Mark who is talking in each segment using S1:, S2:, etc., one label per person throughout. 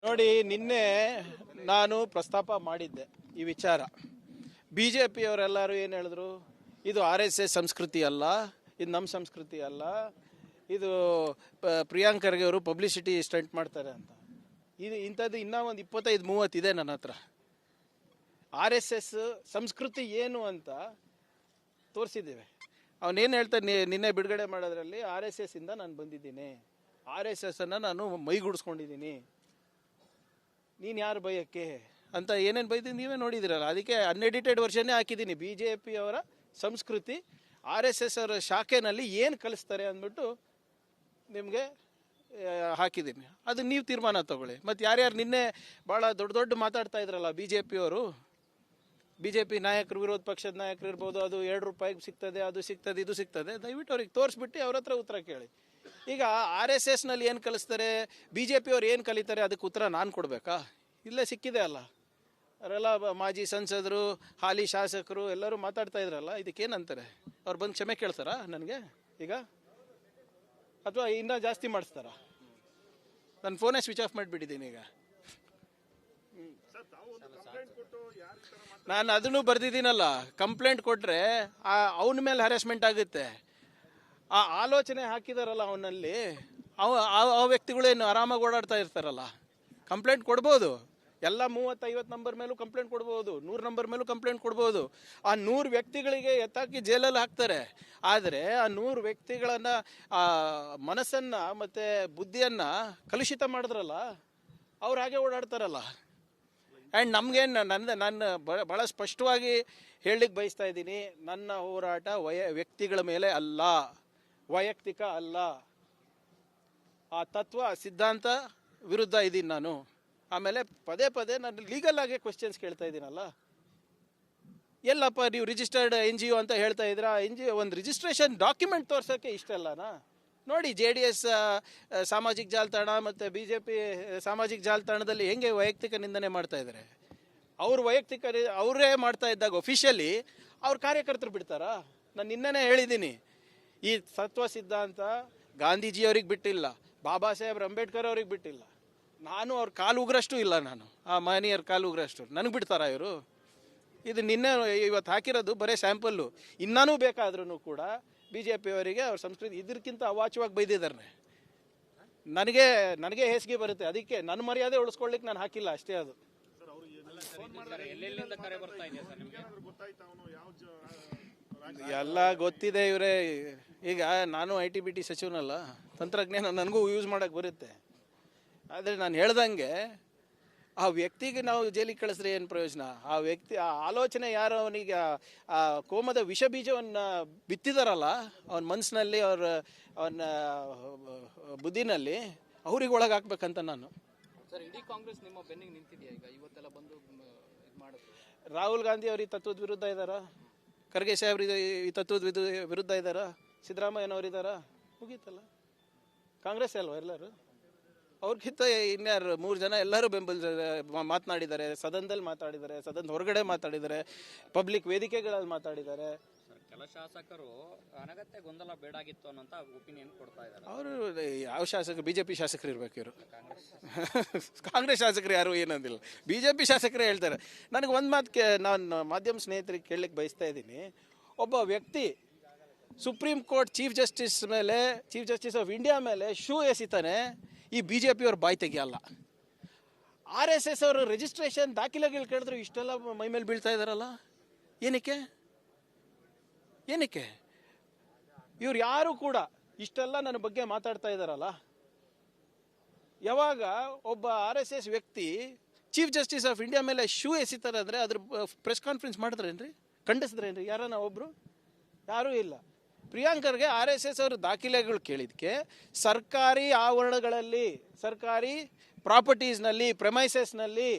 S1: ನೋಡಿ, ನಿನ್ನೆ ನಾನು ಪ್ರಸ್ತಾಪ ಮಾಡಿದ್ದೆ ಈ ವಿಚಾರ. BJP ಅವರೆಲ್ಲರೂ ಏನು ಹೇಳಿದ್ರು, ಇದು RSS ಸಂಸ್ಕೃತಿ ಅಲ್ಲ, ಇದು ನಮ್ಮ ಸಂಸ್ಕೃತಿ ಅಲ್ಲ, ಇದು ಪ್ರಿಯಾಂಕ್ ಖರ್ಗೆ ಅವರು ಪಬ್ಲಿಸಿಟಿ ಸ್ಟಂಟ್ ಮಾಡ್ತಾರೆ ಅಂತ. ಇದು ಇಂಥದ್ದು ಇನ್ನೂ ಒಂದು 25-30 ಇದೆ ನನ್ನ ಹತ್ರ. RSS ಸಂಸ್ಕೃತಿ ಏನು ಅಂತ ತೋರಿಸಿದ್ದೇವೆ. ಅವನೇನು ಹೇಳ್ತಾನೆ, ನಿನ್ನೆ ಬಿಡುಗಡೆ ಮಾಡೋದ್ರಲ್ಲಿ RSS ಇಂದ ನಾನು ಬಂದಿದ್ದೀನಿ, RSS ಅನ್ನು ನಾನು ಮೈಗೂಡಿಸ್ಕೊಂಡಿದ್ದೀನಿ, ನೀನು ಯಾರು ಬೈಯಕ್ಕೆ ಅಂತ ಏನೇನು ಬೈದಿದ್ದೀನಿ ನೀವೇ ನೋಡಿದಿರಲ್ಲ. ಅದಕ್ಕೆ ಅನ್ಎಡಿಟೆಡ್ ವರ್ಷನ್ನೇ ಹಾಕಿದ್ದೀನಿ. BJP ಅವರ ಸಂಸ್ಕೃತಿ RSS ಅವರ ಶಾಖೆನಲ್ಲಿ ಏನು ಕಲಿಸ್ತಾರೆ ಅಂದ್ಬಿಟ್ಟು ನಿಮಗೆ ಹಾಕಿದ್ದೀನಿ. ಅದು ನೀವು ತೀರ್ಮಾನ ತಗೊಳ್ಳಿ. ಮತ್ತು ಯಾರ್ಯಾರು ನಿನ್ನೆ ಭಾಳ ದೊಡ್ಡ ಮಾತಾಡ್ತಾ ಇದ್ರಲ್ಲ BJP ಅವರು, BJP ನಾಯಕರು, ವಿರೋಧ ಪಕ್ಷದ ನಾಯಕರು ಇರ್ಬೋದು, ಅದು 2 ರೂಪಾಯಿಗೆ ಸಿಗ್ತದೆ, ಅದು ಸಿಗ್ತದೆ, ಇದು ಸಿಗ್ತದೆ, ದಯವಿಟ್ಟು ಅವ್ರಿಗೆ ತೋರಿಸ್ಬಿಟ್ಟು ಅವ್ರ ಹತ್ರ ಉತ್ತರ ಕೇಳಿ. ಈಗ RSSನಲ್ಲಿ ಏನು ಕಲಿಸ್ತಾರೆ, BJP ಅವ್ರು ಏನು ಕಲಿತಾರೆ, ಅದಕ್ಕೆ ಉತ್ತರ ನಾನು ಕೊಡಬೇಕಾ? ಇಲ್ಲೇ ಸಿಕ್ಕಿದೆ ಅಲ್ಲ, ಅವರೆಲ್ಲ ಮಾಜಿ ಸಂಸದರು, ಹಾಲಿ ಶಾಸಕರು ಎಲ್ಲರೂ ಮಾತಾಡ್ತಾ ಇದ್ರಲ್ಲ, ಇದಕ್ಕೇನಂತಾರೆ? ಅವ್ರು ಬಂದು ಕ್ಷಮೆ ಕೇಳ್ತಾರಾ ನನಗೆ ಈಗ, ಅಥವಾ ಇನ್ನೂ ಜಾಸ್ತಿ ಮಾಡಿಸ್ತಾರಾ? ನನ್ನ ಫೋನೇ ಸ್ವಿಚ್ ಆಫ್ ಮಾಡಿಬಿಟ್ಟಿದ್ದೀನಿ ಈಗ. ನಾನು ಅದನ್ನು ಬರ್ದಿದ್ದೀನಲ್ಲ, ಕಂಪ್ಲೇಂಟ್ ಕೊಟ್ಟರೆ ಅವನ ಮೇಲೆ ಹ್ಯಾರಾಸ್ಮೆಂಟ್ ಆಗುತ್ತೆ. ಆ ಆಲೋಚನೆ ಹಾಕಿದಾರಲ್ಲ ಅವನಲ್ಲಿ, ಆ ವ್ಯಕ್ತಿಗಳೇನು ಆರಾಮಾಗಿ ಓಡಾಡ್ತಾ ಇರ್ತಾರಲ್ಲ, ಕಂಪ್ಲೇಂಟ್ ಕೊಡ್ಬೋದು. ಎಲ್ಲ 30-50 ನಂಬರ್ ಮೇಲೂ ಕಂಪ್ಲೇಂಟ್ ಕೊಡ್ಬೋದು, 100 ನಂಬರ್ ಮೇಲೂ ಕಂಪ್ಲೇಂಟ್ ಕೊಡ್ಬೋದು. ಆ 100 ವ್ಯಕ್ತಿಗಳಿಗೆ ಎತ್ತಾಕಿ ಜೈಲಲ್ಲಿ ಹಾಕ್ತಾರೆ. ಆದರೆ ಆ 100 ವ್ಯಕ್ತಿಗಳನ್ನು ಮನಸ್ಸನ್ನು ಮತ್ತು ಬುದ್ಧಿಯನ್ನು ಕಲುಷಿತ ಮಾಡಿದ್ರಲ್ಲ, ಅವ್ರು ಹಾಗೆ ಓಡಾಡ್ತಾರಲ್ಲ. ಆ್ಯಂಡ್ ನಮಗೇನು ನನ್ನ ಭಾಳ ಸ್ಪಷ್ಟವಾಗಿ ಹೇಳಲಿಕ್ಕೆ ಬಯಸ್ತಾ ಇದ್ದೀನಿ, ನನ್ನ ಹೋರಾಟ ವ್ಯಕ್ತಿಗಳ ಮೇಲೆ ಅಲ್ಲ, ವೈಯಕ್ತಿಕ ಅಲ್ಲ. ಆ ತತ್ವ ಸಿದ್ಧಾಂತ ವಿರುದ್ಧ ಇದ್ದೀನಿ ನಾನು. ಆಮೇಲೆ ಪದೇ ನಾನು ಲೀಗಲ್ ಆಗಿ ಕ್ವಶನ್ಸ್ ಕೇಳ್ತಾ ಇದ್ದೀನಲ್ಲ. ಎಲ್ಲಪ್ಪ ನೀವು ರಿಜಿಸ್ಟರ್ಡ್ NGO ಅಂತ ಹೇಳ್ತಾ ಇದ್ದೀರಾ, NGO ಒಂದು ರಿಜಿಸ್ಟ್ರೇಷನ್ ಡಾಕ್ಯುಮೆಂಟ್ ತೋರ್ಸೋಕ್ಕೆ ಇಷ್ಟ ಅಲ್ಲನಾ? ನೋಡಿ, JDS ಸಾಮಾಜಿಕ ಜಾಲತಾಣ ಮತ್ತು BJP ಸಾಮಾಜಿಕ ಜಾಲತಾಣದಲ್ಲಿ ಹೆಂಗೆ ವೈಯಕ್ತಿಕ ನಿಂದನೆ ಮಾಡ್ತಾ ಇದ್ದಾರೆ. ಅವ್ರು ವೈಯಕ್ತಿಕ ಅವರೇ ಮಾಡ್ತಾ ಇದ್ದಾಗ ಒಫಿಷಿಯಲಿ ಅವ್ರ ಕಾರ್ಯಕರ್ತರು ಬಿಡ್ತಾರಾ? ನಾನು ನಿನ್ನೆ ಹೇಳಿದ್ದೀನಿ, ಈ ತತ್ವ ಸಿದ್ಧಾಂತ ಗಾಂಧೀಜಿಯವ್ರಿಗೆ ಬಿಟ್ಟಿಲ್ಲ, ಬಾಬಾ ಸಾಹೇಬ್ ಅಂಬೇಡ್ಕರ್ ಅವ್ರಿಗೆ ಬಿಟ್ಟಿಲ್ಲ, ನಾನು ಅವ್ರ ಕಾಲು ಉಗ್ರಷ್ಟು ಇಲ್ಲ, ನಾನು ಆ ಮಹನೀಯರ ಕಾಲು ಉಗ್ರಷ್ಟು. ನನಗೆ ಬಿಡ್ತಾರಾ ಇವರು? ಇದು ನಿನ್ನೆ ಇವತ್ತು ಹಾಕಿರೋದು ಬರೀ ಸ್ಯಾಂಪಲ್ಲು. ಇನ್ನೂ ಬೇಕಾದ್ರೂ ಕೂಡ BJP ಅವರಿಗೆ ಅವ್ರ ಸಂಸ್ಕೃತಿ ಇದಕ್ಕಿಂತ ಅವಾಚ್ಯವಾಗಿ ಬೈದಿದ್ದಾರೆ. ನನಗೆ ಹೇಸಿಗೆ ಬರುತ್ತೆ. ಅದಕ್ಕೆ ನನ್ನ ಮರ್ಯಾದೆ ಉಳಿಸ್ಕೊಳ್ಳಿಕ್ಕೆ ನಾನು ಹಾಕಿಲ್ಲ ಅಷ್ಟೇ. ಅದು ಎಲ್ಲ ಗೊತ್ತಿದೆ ಇವರೇ. ಈಗ ನಾನು IT-BT ಸಚಿವನಲ್ಲ, ತಂತ್ರಜ್ಞಾನ ನನಗೂ ಯೂಸ್ ಮಾಡೋಕ್ಕೆ ಬರುತ್ತೆ. ಆದರೆ ನಾನು ಹೇಳ್ದಂಗೆ ಆ ವ್ಯಕ್ತಿಗೆ ನಾವು ಜೈಲಿಗೆ ಕಳಿಸ್ರೆ ಏನು ಪ್ರಯೋಜನ? ಆ ವ್ಯಕ್ತಿ, ಆ ಆಲೋಚನೆ ಯಾರು ಅವನಿಗೆ ಆ ಕೋಮದ ವಿಷ ಬೀಜವನ್ನು ಬಿತ್ತಿದಾರಲ್ಲ ಅವನ ಮನಸ್ಸಿನಲ್ಲಿ, ಅವನ ಬುದ್ಧಿನಲ್ಲಿ, ಅವ್ರಿಗೆ ಒಳಗೆ ಹಾಕ್ಬೇಕಂತ ನಾನು.
S2: ಸರ್, ಇಡೀ ಕಾಂಗ್ರೆಸ್ ನಿಮ್ಮ ಬೆನ್ನಿಗೆ ನಿಂತಿದೆಯಾ ಈಗ? ಇವತ್ತೆಲ್ಲ ಬಂದು ಇದು ಮಾಡೋದು.
S1: ರಾಹುಲ್ ಗಾಂಧಿ ಅವರು ಈ ತತ್ವದ ವಿರುದ್ಧ ಇದ್ದಾರಾ? ಖರ್ಗೆ ಸಾಹೇಬ್ರು ಈ ತತ್ವದ ವಿರುದ್ಧ ಇದ್ದಾರಾ? ಸಿದ್ದರಾಮಯ್ಯನವ್ರು ಇದ್ದಾರಾ? ಮುಗೀತಲ್ಲ. ಕಾಂಗ್ರೆಸ್ ಅಲ್ವಾ ಎಲ್ಲರೂ? ಅವ್ರಿಗಿಂತ ಇನ್ಯಾರು 3 ಜನ ಎಲ್ಲರೂ ಮಾತನಾಡಿದ್ದಾರೆ, ಸದನದಲ್ಲಿ ಮಾತಾಡಿದ್ದಾರೆ, ಸದನದ ಹೊರಗಡೆ ಮಾತಾಡಿದ್ದಾರೆ, ಪಬ್ಲಿಕ್ ವೇದಿಕೆಗಳಲ್ಲಿ ಮಾತಾಡಿದ್ದಾರೆ.
S2: ಕೆಲ ಶಾಸಕರು ಅನಗತ್ಯ ಗೊಂದಲ ಬೇಡಾಗಿತ್ತು ಅನ್ನೋಂಥ ಒಪಿನಿಯನ್ ಕೊಡ್ತಾ ಇದ್ದಾರೆ.
S1: ಅವರು ಯಾವ ಶಾಸಕರು? BJP ಶಾಸಕರು ಇರ್ಬೇಕು ಇವರು. ಕಾಂಗ್ರೆಸ್ ಶಾಸಕರು ಯಾರು ಏನಂದಿಲ್ಲ, BJP ಶಾಸಕರೇ ಹೇಳ್ತಾರೆ. ನನಗೆ ಒಂದು ಮಾತು ನಾನು ಮಾಧ್ಯಮ ಸ್ನೇಹಿತರಿಗೆ ಕೇಳಲಿಕ್ಕೆ ಬಯಸ್ತಾ ಇದ್ದೀನಿ. ಒಬ್ಬ ವ್ಯಕ್ತಿ supreme court chief justice of India ಮೇಲೆ ಶೂ ಎಸಿತಾನೆ, ಈ BJP ಅವ್ರ ಬಾಯಿ ತೆಗಿಯಲ್ಲ. RSS ಅವರು ರಿಜಿಸ್ಟ್ರೇಷನ್ ದಾಖಲೆಗಳು ಕೇಳಿದ್ರು ಇಷ್ಟೆಲ್ಲ ಮೈ ಮೇಲೆ ಬೀಳ್ತಾ ಇದ್ದಾರಲ್ಲ, ಏನಕ್ಕೆ? ಇವ್ರು ಯಾರು ಕೂಡ ಇಷ್ಟೆಲ್ಲ ನನ್ನ ಬಗ್ಗೆ ಮಾತಾಡ್ತಾ ಇದ್ದಾರಲ್ಲ. ಯಾವಾಗ ಒಬ್ಬ RSS ವ್ಯಕ್ತಿ ಚೀಫ್ ಜಸ್ಟಿಸ್ ಆಫ್ ಇಂಡಿಯಾ ಮೇಲೆ ಶೂ ಎಸಿತಾರೆ ಅಂದರೆ ಅದ್ರ ಪ್ರೆಸ್ ಕಾನ್ಫರೆನ್ಸ್ ಮಾಡಿದ್ರೇನ್ರಿ? ಖಂಡಿಸಿದ್ರೇನ್ರಿ ಯಾರನ್ನ ಒಬ್ರು? ಯಾರೂ ಇಲ್ಲ. ಪ್ರಿಯಾಂಕ್ ಖರ್ಗೆ RSS ಅವರು ದಾಖಲೆಗಳು ಕೇಳಿದಕ್ಕೆ ಸರ್ಕಾರಿ ಆವರಣಗಳಲ್ಲಿ, ಸರ್ಕಾರಿ ಪ್ರಾಪರ್ಟೀಸ್ನಲ್ಲಿ, ಪ್ರೆಮೈಸಸ್ನಲ್ಲಿ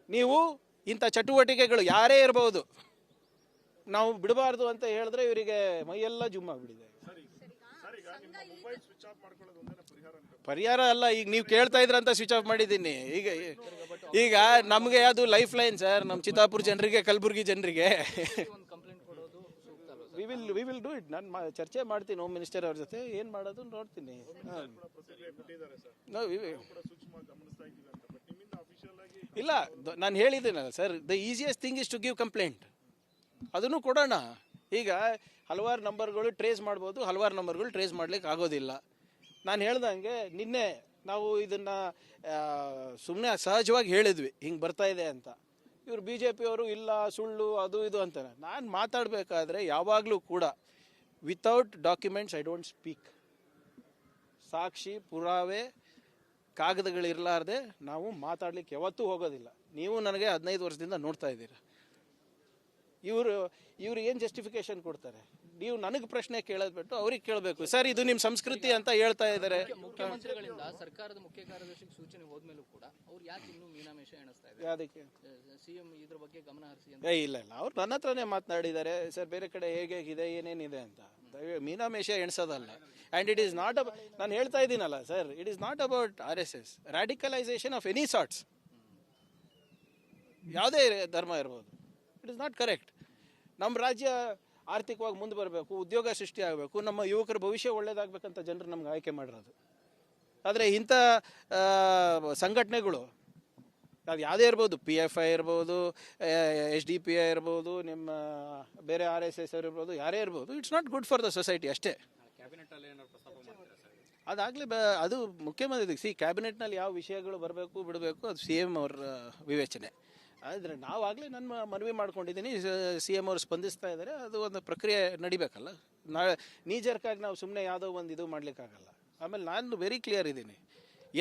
S1: ನೀವು ಇಂಥ ಚಟುವಟಿಕೆಗಳು ಯಾರೇ ಇರಬಹುದು ನಾವು ಬಿಡಬಾರ್ದು ಅಂತ ಹೇಳಿದ್ರೆ ಇವರಿಗೆ ಮೈಯೆಲ್ಲ ಜುಮ್ ಆಗಿಬಿಟ್ಟಿದೆ. ಪರಿಹಾರ ಅಲ್ಲ, ಈಗ ನೀವು ಕೇಳ್ತಾ ಇದ್ರಂತ ಸ್ವಿಚ್ ಆಫ್ ಮಾಡಿದ್ದೀನಿ. ಈಗ ನಮಗೆ ಅದು ಲೈಫ್ ಲೈನ್ ಸರ್, ನಮ್ಮ ಚಿತ್ತಾಪುರ ಜನರಿಗೆ, ಕಲಬುರಗಿ ಜನರಿಗೆ. We will do it. ನಾನು ಚರ್ಚೆ ಮಾಡ್ತೀನಿ ಹೋಮ್ ಮಿನಿಸ್ಟರ್ ಅವ್ರ ಜೊತೆ, ಏನು ಮಾಡೋದು ನೋಡ್ತೀನಿ. ಇಲ್ಲ ನಾನು ಹೇಳಿದ್ದೀನಲ್ಲ sir, the easiest thing is to give complaint. ಅದನ್ನು ಕೊಡೋಣ. ಈಗ ಹಲವಾರು ನಂಬರ್ಗಳು ಟ್ರೇಸ್ ಮಾಡ್ಬೋದು, ಹಲವಾರು ನಂಬರ್ಗಳು ಟ್ರೇಸ್ ಮಾಡ್ಲಿಕ್ಕೆ ಆಗೋದಿಲ್ಲ. ನಾನು ಹೇಳ್ದಂಗೆ ನಿನ್ನೆ ನಾವು ಇದನ್ನು ಸುಮ್ಮನೆ ಸಹಜವಾಗಿ ಹೇಳಿದ್ವಿ ಹಿಂಗೆ ಬರ್ತಾ ಇದೆ ಅಂತ. ಇವರು ಬಿ ಜೆ ಪಿಯವರು ಇಲ್ಲ ಸುಳ್ಳು ಅದು ಇದು ಅಂತಾರೆ. ನಾನು ಮಾತಾಡಬೇಕಾದ್ರೆ ಯಾವಾಗಲೂ ಕೂಡ without documents I don't speak. ಸಾಕ್ಷಿ ಪುರಾವೆ ಕಾಗದಗಳಿರಲಾರ್ದೆ ನಾವು ಮಾತಾಡ್ಲಿಕ್ಕೆ ಯಾವತ್ತೂ ಹೋಗೋದಿಲ್ಲ. ನೀವು ನನಗೆ 15 ವರ್ಷದಿಂದ ನೋಡ್ತಾ ಇದ್ದೀರಾ. ಇವರು ಏನು ಜಸ್ಟಿಫಿಕೇಶನ್ ಕೊಡ್ತಾರೆ? ನೀವು ನನಗೆ ಪ್ರಶ್ನೆ ಕೇಳೋದು ಬಿಟ್ಟು ಅವ್ರಿಗೆ ಕೇಳಬೇಕು. ಸರ್ ಇದು ನಿಮ್ಮ ಸಂಸ್ಕೃತಿ ಅಂತ ಹೇಳ್ತಾ ಇದ್ದಾರೆ.
S3: ಮುಖ್ಯಮಂತ್ರಿಗಳಿಂದ ಸರ್ಕಾರದ ಮುಖ್ಯ ಕಾರ್ಯದರ್ಶಿಗೆ ಸೂಚನೆ ಹೋದ್ಮೇಲೂ ಕೂಡ ಅವ್ರು ಯಾಕೆ ಇನ್ನೂ ಮೀನಾಮೇಷ ಎಣಿಸ್ತಾ ಇದ್ದಾರೆ?
S1: ಅದಕ್ಕೆ
S3: ಸಿಎಂ ಇದ್ರ ಬಗ್ಗೆ ಗಮನ ಹರಿಸಿ ಅಂತ.
S1: ಇಲ್ಲ ಅವ್ರು ನನ್ನ ಹತ್ರನೇ ಮಾತನಾಡಿದ್ದಾರೆ. ಸರ್ ಬೇರೆ ಕಡೆ ಹೇಗಿದೆ ಏನೇನಿದೆ ಅಂತ ಮೀನಾಮೇಷ ಎಣಿಸೋದಲ್ಲ. ಆ್ಯಂಡ್ ಇಟ್ ಈಸ್ ನಾಟ್ ನಾನು ಹೇಳ್ತಾ ಇದ್ದೀನಲ್ಲ sir, it is not about RSS radicalization of any sorts. ಯಾವುದೇ ಧರ್ಮ ಇರ್ಬೋದು, ಇಟ್ ಇಸ್ ನಾಟ್ ಕರೆಕ್ಟ್. ನಮ್ಮ ರಾಜ್ಯ ಆರ್ಥಿಕವಾಗಿ ಮುಂದೆ ಬರಬೇಕು, ಉದ್ಯೋಗ ಸೃಷ್ಟಿ ಆಗಬೇಕು, ನಮ್ಮ ಯುವಕರ ಭವಿಷ್ಯ ಒಳ್ಳೇದಾಗಬೇಕಂತ ಜನರು ನಮ್ಗೆ ಆಯ್ಕೆ ಮಾಡಿರೋದು. ಆದರೆ ಇಂಥ ಸಂಘಟನೆಗಳು ಅದು ಯಾವುದೇ ಇರ್ಬೋದು, PFI ಇರ್ಬೋದು, SDPI ಇರ್ಬೋದು, ನಿಮ್ಮ ಬೇರೆ RSS ಇರ್ಬೋದು, ಯಾರೇ ಇರ್ಬೋದು, it's not good for the society ಅಷ್ಟೇ. ಅದಾಗಲೇ ಅದು ಮುಖ್ಯಮಂತ್ರಿ ಕ್ಯಾಬಿನೆಟ್ನಲ್ಲಿ ಯಾವ ವಿಷಯಗಳು ಬರಬೇಕು ಬಿಡಬೇಕು ಅದು CM ಅವ್ರ ವಿವೇಚನೆ. ಆದರೆ ನಾವಾಗಲೇ ನನ್ನ ಮನವಿ ಮಾಡ್ಕೊಂಡಿದ್ದೀನಿ. CM ಅವರು ಸ್ಪಂದಿಸ್ತಾ ಇದ್ದಾರೆ. ಅದು ಒಂದು ಪ್ರಕ್ರಿಯೆ ನಡಿಬೇಕಲ್ಲ. ನೀಜರ್ಕಾಗಿ ನಾವು ಸುಮ್ಮನೆ ಯಾವುದೋ ಒಂದು ಇದು ಮಾಡಲಿಕ್ಕಾಗಲ್ಲ. ಆಮೇಲೆ ನಾನು ವೆರಿ ಕ್ಲಿಯರ್ ಇದ್ದೀನಿ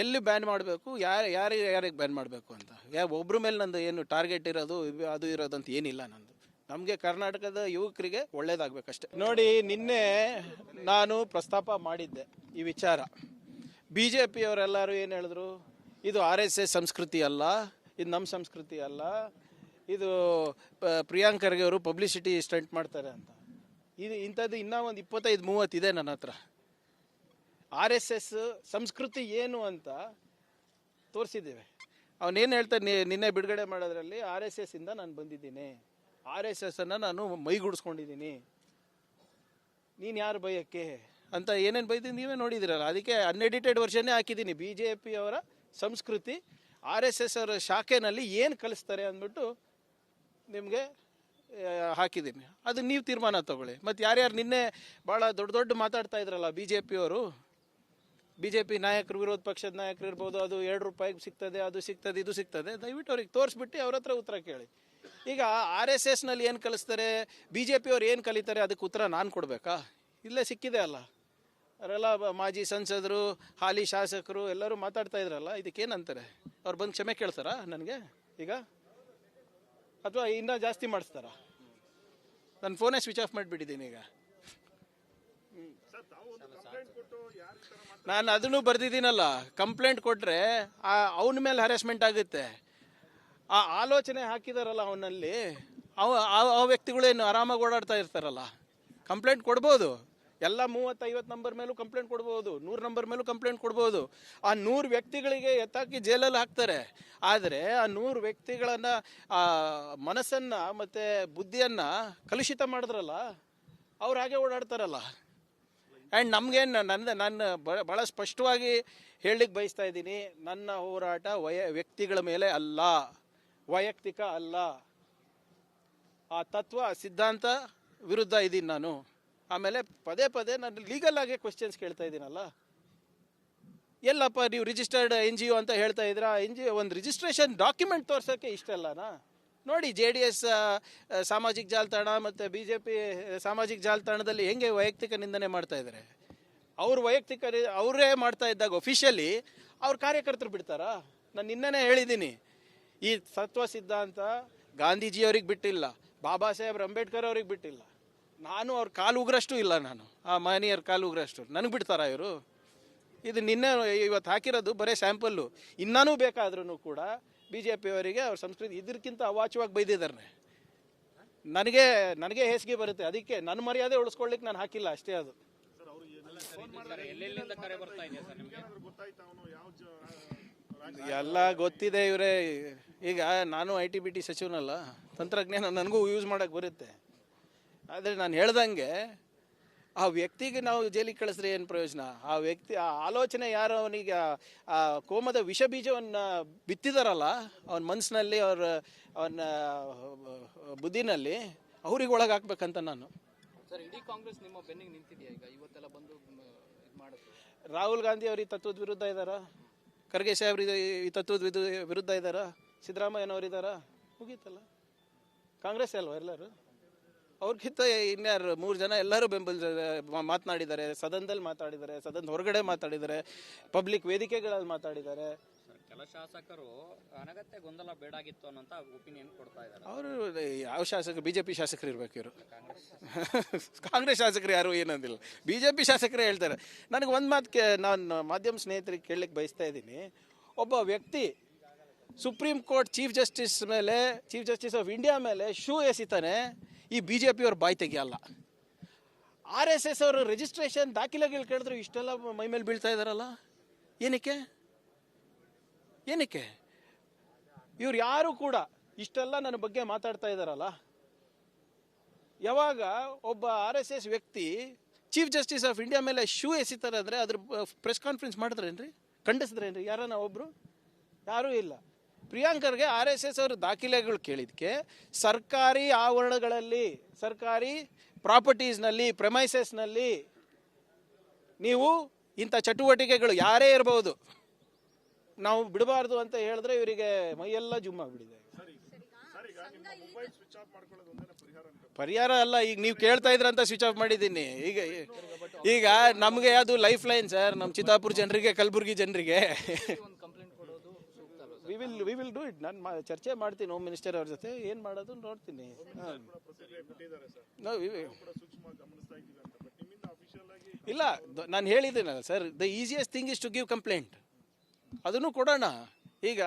S1: ಎಲ್ಲಿ ಬ್ಯಾನ್ ಮಾಡಬೇಕು, ಯಾರಿಗೆ ಬ್ಯಾನ್ ಮಾಡಬೇಕು ಅಂತ. ಒಬ್ಬರ ಮೇಲೆ ನಂದು ಏನು ಟಾರ್ಗೆಟ್ ಇರೋದು ಅದು ಇರೋದಂತ ಏನಿಲ್ಲ. ನಂದು ನಮಗೆ ಕರ್ನಾಟಕದ ಯುವಕರಿಗೆ ಒಳ್ಳೇದಾಗಬೇಕಷ್ಟೆ. ನೋಡಿ, ನಿನ್ನೆ ನಾನು ಪ್ರಸ್ತಾಪ ಮಾಡಿದ್ದೆ ಈ ವಿಚಾರ. BJP ಅವರೆಲ್ಲರೂ ಏನು ಹೇಳಿದ್ರು, ಇದು RSS ಸಂಸ್ಕೃತಿ ಅಲ್ಲ, ಇದು ನಮ್ಮ ಸಂಸ್ಕೃತಿ ಅಲ್ಲ, ಇದು ಪ್ರಿಯಾಂಕ್ ಖರ್ಗೆ ಅವರು ಪಬ್ಲಿಸಿಟಿ ಸ್ಟಂಟ್ ಮಾಡ್ತಾರೆ ಅಂತ. ಇದು ಇಂಥದ್ದು ಇನ್ನೂ ಒಂದು 25-30 ಇದೆ ನನ್ನ ಹತ್ರ. RSS ಸಂಸ್ಕೃತಿ ಏನು ಅಂತ ತೋರಿಸಿದ್ದೇವೆ. ಅವನೇನು ಹೇಳ್ತಾನೆ, ನಿನ್ನೆ ಬಿಡುಗಡೆ ಮಾಡೋದ್ರಲ್ಲಿ RSS ಇಂದ ನಾನು ಬಂದಿದ್ದೀನಿ, RSS ಅನ್ನು ನಾನು ಮೈಗೂಡಿಸ್ಕೊಂಡಿದ್ದೀನಿ, ನೀನು ಯಾರು ಬೈಯಕ್ಕೆ ಅಂತ ಏನೇನು ಬೈದಿದ್ದೀನಿ ನೀವೇ ನೋಡಿದಿರಲ್ಲ. ಅದಕ್ಕೆ ಅನ್ಎಡಿಟೆಡ್ ವರ್ಷನ್ನೇ ಹಾಕಿದ್ದೀನಿ. BJP ಅವರ ಸಂಸ್ಕೃತಿ RSS ಅವರ ಶಾಖೆನಲ್ಲಿ ಏನು ಕಲಿಸ್ತಾರೆ ಅಂದ್ಬಿಟ್ಟು ನಿಮಗೆ ಹಾಕಿದ್ದೀನಿ. ಅದು ನೀವು ತೀರ್ಮಾನ ತಗೊಳ್ಳಿ. ಮತ್ತು ಯಾರ್ಯಾರು ನಿನ್ನೆ ಭಾಳ ದೊಡ್ಡ ಮಾತಾಡ್ತಾ ಇದ್ರಲ್ಲ BJP ಅವರು, BJP ನಾಯಕರು, ವಿರೋಧ ಪಕ್ಷದ ನಾಯಕರು ಇರ್ಬೋದು, ಅದು 2 ರೂಪಾಯಿಗೆ ಸಿಗ್ತದೆ, ಅದು ಸಿಗ್ತದೆ, ಇದು ಸಿಗ್ತದೆ, ದಯವಿಟ್ಟು ಅವ್ರಿಗೆ ತೋರಿಸ್ಬಿಟ್ಟು ಅವ್ರ ಹತ್ರ ಉತ್ತರ ಕೇಳಿ. ಈಗ RSSನಲ್ಲಿ ಏನು ಕಲಿಸ್ತಾರೆ, BJP ಅವ್ರು ಏನು ಕಲಿತಾರೆ, ಅದಕ್ಕೆ ಉತ್ತರ ನಾನು ಕೊಡಬೇಕಾ? ಇಲ್ಲೇ ಸಿಕ್ಕಿದೆ ಅಲ್ಲ, ಅವರೆಲ್ಲ ಮಾಜಿ ಸಂಸದರು, ಹಾಲಿ ಶಾಸಕರು ಎಲ್ಲರೂ ಮಾತಾಡ್ತಾ ಇದ್ರಲ್ಲ, ಇದಕ್ಕೇನಂತಾರೆ? ಅವ್ರು ಬಂದು ಕ್ಷಮೆ ಕೇಳ್ತಾರಾ ನನಗೆ ಈಗ, ಅಥವಾ ಇನ್ನೂ ಜಾಸ್ತಿ ಮಾಡಿಸ್ತಾರಾ? ನನ್ನ ಫೋನೇ ಸ್ವಿಚ್ ಆಫ್ ಮಾಡಿಬಿಟ್ಟಿದ್ದೀನಿ ಈಗ. ನಾನು ಅದನ್ನು ಬರ್ದಿದ್ದೀನಲ್ಲ, ಕಂಪ್ಲೇಂಟ್ ಕೊಟ್ಟರೆ ಅವನ ಮೇಲೆ ಹ್ಯಾರಾಸ್ಮೆಂಟ್ ಆಗುತ್ತೆ. ಆ ಆಲೋಚನೆ ಹಾಕಿದಾರಲ್ಲ ಅವನಲ್ಲಿ, ಆ ವ್ಯಕ್ತಿಗಳೇನು ಆರಾಮಾಗಿ ಓಡಾಡ್ತಾ ಇರ್ತಾರಲ್ಲ, ಕಂಪ್ಲೇಂಟ್ ಕೊಡ್ಬೋದು. ಎಲ್ಲ 30-50 ನಂಬರ್ ಮೇಲೂ ಕಂಪ್ಲೇಂಟ್ ಕೊಡ್ಬೋದು, 100 ನಂಬರ್ ಮೇಲೂ ಕಂಪ್ಲೇಂಟ್ ಕೊಡ್ಬೋದು. ಆ 100 ವ್ಯಕ್ತಿಗಳಿಗೆ ಎತ್ತಾಕಿ ಜೈಲಲ್ಲಿ ಹಾಕ್ತಾರೆ. ಆದರೆ ಆ 100 ವ್ಯಕ್ತಿಗಳನ್ನು ಮನಸ್ಸನ್ನು ಮತ್ತು ಬುದ್ಧಿಯನ್ನು ಕಲುಷಿತ ಮಾಡಿದ್ರಲ್ಲ, ಅವ್ರು ಹಾಗೆ ಓಡಾಡ್ತಾರಲ್ಲ. ಆ್ಯಂಡ್ ನಮಗೇನು ನಾನು ಭಾಳ ಸ್ಪಷ್ಟವಾಗಿ ಹೇಳಲಿಕ್ಕೆ ಬಯಸ್ತಾ ಇದ್ದೀನಿ, ನನ್ನ ಹೋರಾಟ ವ್ಯಕ್ತಿಗಳ ಮೇಲೆ ಅಲ್ಲ, ವೈಯಕ್ತಿಕ ಅಲ್ಲ. ಆ ತತ್ವ ಸಿದ್ಧಾಂತ ವಿರುದ್ಧ ಇದ್ದೀನಿ ನಾನು. ಆಮೇಲೆ ಪದೇ ನಾನು ಲೀಗಲ್ ಆಗಿ ಕ್ವೆಶ್ಚನ್ಸ್ ಕೇಳ್ತಾ ಇದ್ದೀನಲ್ಲ. ಎಲ್ಲಪ್ಪ ನೀವು ರಿಜಿಸ್ಟರ್ಡ್ NGO ಅಂತ ಹೇಳ್ತಾ ಇದ್ದೀರಾ, NGO ಒಂದು ರಿಜಿಸ್ಟ್ರೇಷನ್ ಡಾಕ್ಯುಮೆಂಟ್ ತೋರ್ಸೋಕ್ಕೆ ಇಷ್ಟಲ್ಲನಾ? ನೋಡಿ, JDS ಸಾಮಾಜಿಕ ಜಾಲತಾಣ ಮತ್ತು BJP ಸಾಮಾಜಿಕ ಜಾಲತಾಣದಲ್ಲಿ ಹೆಂಗೆ ವೈಯಕ್ತಿಕ ನಿಂದನೆ ಮಾಡ್ತಾ ಇದ್ದಾರೆ. ಅವ್ರು ಅವರೇ ಮಾಡ್ತಾ ಇದ್ದಾಗ ಒಫಿಷಿಯಲಿ ಅವ್ರ ಕಾರ್ಯಕರ್ತರು ಬಿಡ್ತಾರಾ? ನಾನು ನಿನ್ನೆ ಹೇಳಿದ್ದೀನಿ, ಈ ತತ್ವ ಸಿದ್ಧಾಂತ ಗಾಂಧೀಜಿಯವ್ರಿಗೆ ಬಿಟ್ಟಿಲ್ಲ, ಬಾಬಾ ಸಾಹೇಬ್ ಅಂಬೇಡ್ಕರ್ ಅವ್ರಿಗೆ ಬಿಟ್ಟಿಲ್ಲ. ನಾನು ಅವ್ರ ಕಾಲು ಉಗ್ರಷ್ಟು ಇಲ್ಲ, ನಾನು ಆ ಮಹನೀಯರ ಕಾಲು ಉಗ್ರಷ್ಟು. ನನಗೆ ಬಿಡ್ತಾರಾ ಇವರು? ಇದು ನಿನ್ನೆ ಇವತ್ತು ಹಾಕಿರೋದು ಬರೀ ಸ್ಯಾಂಪಲ್ಲು. ಇನ್ನೂ ಬೇಕಾದ್ರೂ ಕೂಡ BJP ಅವರಿಗೆ ಅವ್ರ ಸಂಸ್ಕೃತಿ ಇದಕ್ಕಿಂತ ಅವಾಚ್ಯವಾಗಿ ಬೈದಿದ್ದಾರೆ. ನನಗೆ ಹೇಸಿಗೆ ಬರುತ್ತೆ. ಅದಕ್ಕೆ ನನ್ನ ಮರ್ಯಾದೆ ಉಳಿಸ್ಕೊಳ್ಳಿಕ್ಕೆ ನಾನು ಹಾಕಿಲ್ಲ ಅಷ್ಟೇ. ಅದು ಎಲ್ಲ ಗೊತ್ತಿದೆ ಇವರೇ. ಈಗ ನಾನು IT-BT ಸಚಿವನಲ್ಲ, ತಂತ್ರಜ್ಞಾನ ನನಗೂ ಯೂಸ್ ಮಾಡೋಕ್ಕೆ ಬರುತ್ತೆ. ಆದರೆ ನಾನು ಹೇಳ್ದಂಗೆ ಆ ವ್ಯಕ್ತಿಗೆ ನಾವು ಜೈಲಿಗೆ ಕಳಿಸಿದ್ರೆ ಏನು ಪ್ರಯೋಜನ? ಆ ವ್ಯಕ್ತಿ ಆ ಆಲೋಚನೆ ಯಾರು ಅವನಿಗೆ ಆ ಕೋಮದ ವಿಷ ಬೀಜವನ್ನು ಬಿತ್ತಿದಾರಲ್ಲ ಅವನ ಮನಸ್ಸಿನಲ್ಲಿ ಅವನ ಬುದ್ಧಿನಲ್ಲಿ ಅವ್ರಿಗೆ ಒಳಗಾಕ್ಬೇಕಂತ ನಾನು.
S3: ಸರ್, ಇಡೀ ಕಾಂಗ್ರೆಸ್ ನಿಮ್ಮ ಬೆನ್ನಿಗೆ ನಿಂತಿದೆಯಾ ಈಗ ಇವತ್ತೆಲ್ಲ ಬಂದು ಇದು ಮಾಡುತ್ತೆ?
S1: ರಾಹುಲ್ ಗಾಂಧಿ ಅವರು ಈ ತತ್ವದ ವಿರುದ್ಧ ಇದ್ದಾರಾ? ಖರ್ಗೆ ಸಾಹೇಬ್ರು ಈ ತತ್ವದ ವಿರುದ್ಧ ಇದ್ದಾರಾ? ಸಿದ್ದರಾಮಯ್ಯನವರು ಇದ್ದಾರಾ? ಮುಗೀತಲ್ಲ. ಕಾಂಗ್ರೆಸ್ ಅಲ್ವಾ ಎಲ್ಲರೂ? ಅವ್ರಿಗಿಂತ ಇನ್ಯಾರು 3 ಜನ ಎಲ್ಲರೂ ಮಾತನಾಡಿದ್ದಾರೆ, ಸದನದಲ್ಲಿ ಮಾತಾಡಿದ್ದಾರೆ, ಸದನದ ಹೊರಗಡೆ ಮಾತಾಡಿದ್ದಾರೆ, ಪಬ್ಲಿಕ್ ವೇದಿಕೆಗಳಲ್ಲಿ ಮಾತಾಡಿದ್ದಾರೆ.
S2: ಕೆಲ ಶಾಸಕರು ಅನಗತ್ಯ ಗೊಂದಲ ಬೇಡಾಗಿತ್ತು ಅನ್ನೋಂಥ ಒಪಿನಿಯನ್ ಕೊಡ್ತಾ ಇದ್ದಾರೆ.
S1: ಅವರು ಯಾವ ಶಾಸಕರು? ಬಿಜೆಪಿ ಶಾಸಕರು ಇರ್ಬೇಕು ಇವರು. ಕಾಂಗ್ರೆಸ್ ಶಾಸಕರು ಯಾರು ಏನಂದಿಲ್ಲ, ಬಿಜೆಪಿ ಶಾಸಕರೇ ಹೇಳ್ತಾರೆ. ನನಗೆ ಒಂದು ಮಾತು ನಾನು ಮಾಧ್ಯಮ ಸ್ನೇಹಿತರಿಗೆ ಕೇಳಲಿಕ್ಕೆ ಬಯಸ್ತಾ ಇದ್ದೀನಿ. ಒಬ್ಬ ವ್ಯಕ್ತಿ supreme court chief justice of India ಮೇಲೆ ಶೂ ಎಸಿತಾನೆ, ಈ ಬಿ ಜೆ ಪಿಯವ್ರ ಬಾಯಿ ತೆಗಿಯಲ್ಲ. RSS ಅವರು ರಿಜಿಸ್ಟ್ರೇಷನ್ ದಾಖಲೆಗಳು ಕೇಳಿದ್ರು ಇಷ್ಟೆಲ್ಲ ಮೈ ಮೇಲೆ ಬೀಳ್ತಾ ಇದ್ದಾರಲ್ಲ, ಏನಕ್ಕೆ? ಇವ್ರು ಯಾರು ಕೂಡ ಇಷ್ಟೆಲ್ಲ ನನ್ನ ಬಗ್ಗೆ ಮಾತಾಡ್ತಾ ಇದ್ದಾರಲ್ಲ, ಯಾವಾಗ ಒಬ್ಬ RSS ವ್ಯಕ್ತಿ ಚೀಫ್ ಜಸ್ಟಿಸ್ ಆಫ್ ಇಂಡಿಯಾ ಮೇಲೆ ಶೂ ಎಸಿತಾರೆ ಅಂದರೆ ಅದ್ರ ಪ್ರೆಸ್ ಕಾನ್ಫರೆನ್ಸ್ ಮಾಡಿದ್ರೇನ್ರಿ? ಖಂಡಿಸಿದ್ರೇನ್ರಿ ಯಾರನ್ನ ಒಬ್ರು? ಯಾರೂ ಇಲ್ಲ. ಪ್ರಿಯಾಂಕರ್ಗೆ RSS ಅವರು ದಾಖಲೆಗಳು ಕೇಳಿದಕ್ಕೆ ಸರ್ಕಾರಿ ಆವರಣಗಳಲ್ಲಿ, ಸರ್ಕಾರಿ ಪ್ರಾಪರ್ಟೀಸ್ನಲ್ಲಿ, ಪ್ರೆಮೈಸಸ್ನಲ್ಲಿ ನೀವು ಇಂಥ ಚಟುವಟಿಕೆಗಳು ಯಾರೇ ಇರಬಹುದು ನಾವು ಬಿಡಬಾರ್ದು ಅಂತ ಹೇಳಿದ್ರೆ ಇವರಿಗೆ ಮೈಯೆಲ್ಲ ಜುಮ್ ಆಗ್ಬಿಟ್ಟಿದೆ. ಪರಿಹಾರ ಅಲ್ಲ, ಈಗ ನೀವು ಕೇಳ್ತಾ ಇದ್ರಂತ ಸ್ವಿಚ್ ಆಫ್ ಮಾಡಿದ್ದೀನಿ. ಈಗ ನಮಗೆ ಅದು ಲೈಫ್ ಲೈನ್ ಸರ್, ನಮ್ಮ ಚಿತ್ತಾಪುರ ಜನರಿಗೆ, ಕಲಬುರಗಿ ಜನರಿಗೆ. We will do it. ನಾನು ಚರ್ಚೆ ಮಾಡ್ತೀನಿ ಹೋಮ್ ಮಿನಿಸ್ಟರ್ ಅವ್ರ ಜೊತೆ, ಏನು ಮಾಡೋದು ನೋಡ್ತೀನಿ. ಇಲ್ಲ, ನಾನು ಹೇಳಿದ್ದೀನಲ್ಲ sir, the easiest thing is to give complaint. ಅದನ್ನು ಕೊಡೋಣ. ಈಗ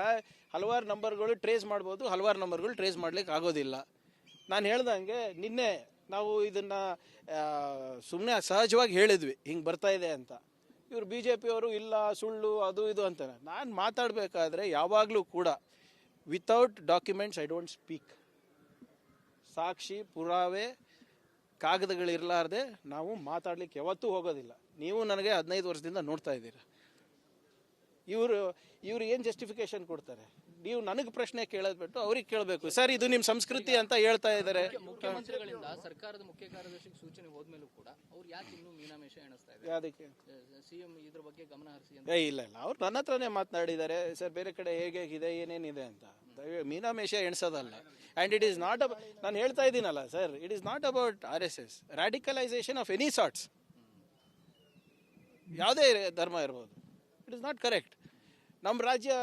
S1: ಹಲವಾರು ನಂಬರ್ಗಳು ಟ್ರೇಸ್ ಮಾಡ್ಬೋದು, ಹಲವಾರು ನಂಬರ್ಗಳು ಟ್ರೇಸ್ ಮಾಡ್ಲಿಕ್ಕೆ ಆಗೋದಿಲ್ಲ. ನಾನು ಹೇಳ್ದಂಗೆ ನಿನ್ನೆ ನಾವು ಇದನ್ನು ಸುಮ್ಮನೆ ಸಹಜವಾಗಿ ಹೇಳಿದ್ವಿ ಹಿಂಗೆ ಬರ್ತಾ ಇದೆ ಅಂತ. ಇವರು BJP ಅವರು ಇಲ್ಲ ಸುಳ್ಳು ಅದು ಇದು ಅಂತಾನೆ. ನಾನು ಮಾತಾಡಬೇಕಾದ್ರೆ ಯಾವಾಗಲೂ ಕೂಡ without documents I don't speak. ಸಾಕ್ಷಿ ಪುರಾವೆ ಕಾಗದಗಳಿರಲಾರ್ದೆ ನಾವು ಮಾತಾಡ್ಲಿಕ್ಕೆ ಯಾವತ್ತೂ ಹೋಗೋದಿಲ್ಲ. ನೀವು ನನಗೆ 15 ವರ್ಷದಿಂದ ನೋಡ್ತಾ ಇದ್ದೀರಾ. ಇವರು ಏನು ಜಸ್ಟಿಫಿಕೇಶನ್ ಕೊಡ್ತಾರೆ? ನೀವು ನನಗೆ ಪ್ರಶ್ನೆ ಕೇಳೋದು ಬಿಟ್ಟು ಅವ್ರಿಗೆ ಕೇಳಬೇಕು. ಸರ್ ಇದು ನಿಮ್ಮ ಸಂಸ್ಕೃತಿ ಅಂತ ಹೇಳ್ತಾ ಇದ್ದಾರೆ.
S3: ಮುಖ್ಯಮಂತ್ರಿಗಳಿಂದ ಸರ್ಕಾರದ ಮುಖ್ಯ ಕಾರ್ಯದರ್ಶಿಗೆ ಸೂಚನೆ ಹೋದ್ಮೇಲೂ ಕೂಡ ಅವ್ರು ಯಾಕೆ ಇನ್ನೂ ಮೀನಾಮೇಷ ಎಣಿಸ್ತಾ ಇದ್ದಾರೆ?
S1: ಯಾವುದಕ್ಕೆ?
S3: CM ಇದ್ರ ಬಗ್ಗೆ ಗಮನ ಹರಿಸಿ ಅಂತ.
S1: ಇಲ್ಲ ಅವ್ರು ನನ್ನ ಹತ್ರನೇ ಮಾತನಾಡಿದ್ದಾರೆ ಸರ್, ಬೇರೆ ಕಡೆ ಹೇಗಿದೆ ಏನೇನಿದೆ ಅಂತ. ಮೀನಾಮೇಷ ಎಣಿಸೋದಲ್ಲ. ಆ್ಯಂಡ್ ಇಟ್ ಈಸ್ ನಾಟ್ ನಾನು ಹೇಳ್ತಾ ಇದ್ದೀನಲ್ಲ sir, it is not about RSS radicalization of any sorts. ಯಾವುದೇ ಧರ್ಮ ಇರ್ಬೋದು, ಇಟ್ ಇಸ್ ನಾಟ್ ಕರೆಕ್ಟ್. ನಮ್ಮ ರಾಜ್ಯ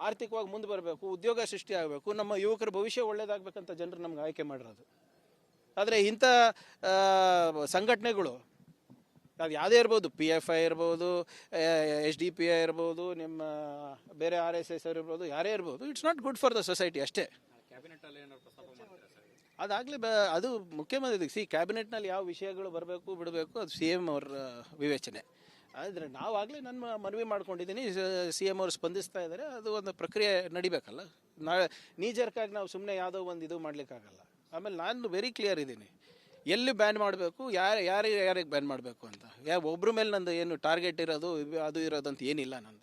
S1: ಆರ್ಥಿಕವಾಗಿ ಮುಂದೆ ಬರಬೇಕು, ಉದ್ಯೋಗ ಸೃಷ್ಟಿ ಆಗಬೇಕು, ನಮ್ಮ ಯುವಕರ ಭವಿಷ್ಯ ಒಳ್ಳೇದಾಗಬೇಕಂತ ಜನರು ನಮ್ಗೆ ಆಯ್ಕೆ ಮಾಡಿರೋದು. ಆದರೆ ಇಂಥ ಸಂಘಟನೆಗಳು ಅದು ಯಾವುದೇ ಇರ್ಬೋದು, PFI ಇರ್ಬೋದು, SDPI ಇರ್ಬೋದು, ನಿಮ್ಮ ಬೇರೆ RSS ಇರ್ಬೋದು, ಯಾರೇ ಇರ್ಬೋದು, it's not good for the society ಅಷ್ಟೇ. ಅದಾಗಲಿ ಅದು ಮುಖ್ಯಮಂತ್ರಿ ಕ್ಯಾಬಿನೆಟ್ನಲ್ಲಿ ಯಾವ ವಿಷಯಗಳು ಬರಬೇಕು ಬಿಡಬೇಕು ಅದು CM ಅವ್ರ ವಿವೇಚನೆ. ಆದರೆ ನಾವಾಗಲೇ ನನ್ನ ಮನವಿ ಮಾಡ್ಕೊಂಡಿದ್ದೀನಿ, CM ಅವರು ಸ್ಪಂದಿಸ್ತಾ ಇದ್ದಾರೆ. ಅದು ಒಂದು ಪ್ರಕ್ರಿಯೆ ನಡಿಬೇಕಲ್ಲ. ನೀಜರ್ಕಾಗಿ ನಾವು ಸುಮ್ಮನೆ ಯಾವುದೋ ಒಂದು ಇದು ಮಾಡಲಿಕ್ಕಾಗಲ್ಲ. ಆಮೇಲೆ ನಾನು ವೆರಿ ಕ್ಲಿಯರ್ ಇದ್ದೀನಿ, ಎಲ್ಲಿ ಬ್ಯಾನ್ ಮಾಡಬೇಕು, ಯಾರಿಗೆ ಬ್ಯಾನ್ ಮಾಡಬೇಕು ಅಂತ. ಒಬ್ಬರ ಮೇಲೆ ನಂದು ಏನು ಟಾರ್ಗೆಟ್ ಇರೋದು ಅದು ಇರೋದು ಅಂತ ಏನಿಲ್ಲ ನಂದು.